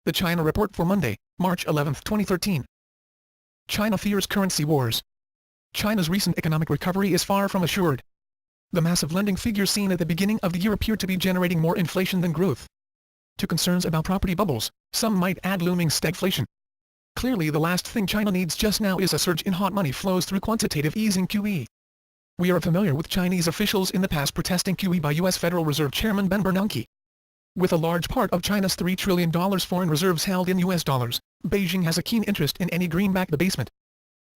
The China Report for Monday, March 11, 2013. China fears currency wars. China's recent economic recovery is far from assured. The massive lending figures seen at the beginning of the year appear to be generating more inflation than growth. To concerns about property bubbles, some might add looming stagflation. Clearly the last thing China needs just now is a surge in hot money flows through quantitative easing QE. We are familiar with Chinese officials in the past protesting QE by U.S. Federal Reserve Chairman Ben Bernanke. With a large part of China's $3 trillion foreign reserves held in U.S. dollars, Beijing has a keen interest in any greenback debasement.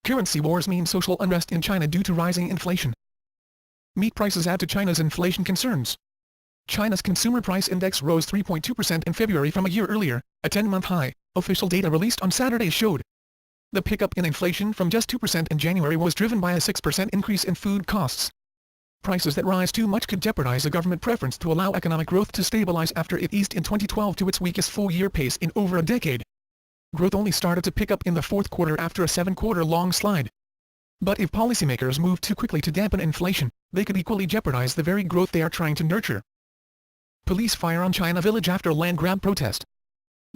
Currency wars mean social unrest in China due to rising inflation. Meat prices add to China's inflation concerns. China's consumer price index rose 3.2% in February from a year earlier, a 10-month high, official data released on Saturday showed. The pickup in inflation from just 2% in January was driven by a 6% increase in food costs. Prices that rise too much could jeopardize a government preference to allow economic growth to stabilize after it eased in 2012 to its weakest full-year pace in over a decade. Growth only started to pick up in the fourth quarter after a 7-quarter-long slide. But if policymakers move too quickly to dampen inflation, they could equally jeopardize the very growth they are trying to nurture. Police fire on China village after land grab protest.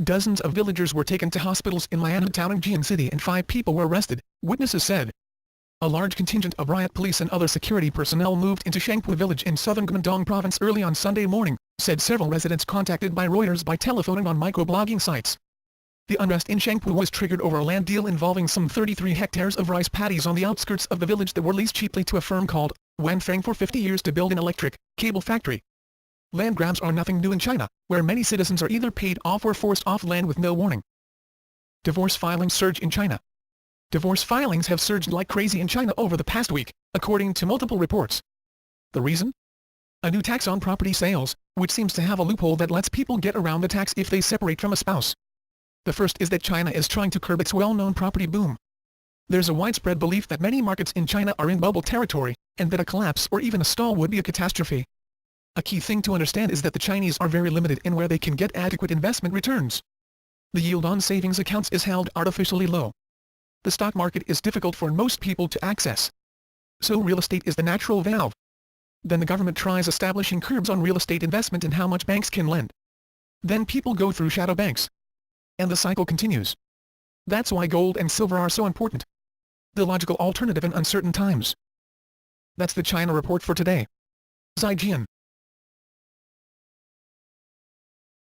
Dozens of villagers were taken to hospitals in Lianhe Town and Jian City and 5 people were arrested, witnesses said. A large contingent of riot police and other security personnel moved into Shangpu village in southern Guangdong province early on Sunday morning, said several residents contacted by Reuters by telephone and on microblogging sites. The unrest in Shangpu was triggered over a land deal involving some 33 hectares of rice paddies on the outskirts of the village that were leased cheaply to a firm called Wanfeng for 50 years to build an electric cable factory. Land grabs are nothing new in China, where many citizens are either paid off or forced off land with no warning. Divorce filings surge in China. Divorce filings have surged like crazy in China over the past week, according to multiple reports. The reason? A new tax on property sales, which seems to have a loophole that lets people get around the tax if they separate from a spouse. The first is that China is trying to curb its well-known property boom. There's a widespread belief that many markets in China are in bubble territory, and that a collapse or even a stall would be a catastrophe. A key thing to understand is that the Chinese are very limited in where they can get adequate investment returns. The yield on savings accounts is held artificially low. The stock market is difficult for most people to access. So real estate is the natural valve. Then the government tries establishing curbs on real estate investment and how much banks can lend. Then people go through shadow banks. And the cycle continues. That's why gold and silver are so important. The logical alternative in uncertain times. That's the China Report for today. Zaijian.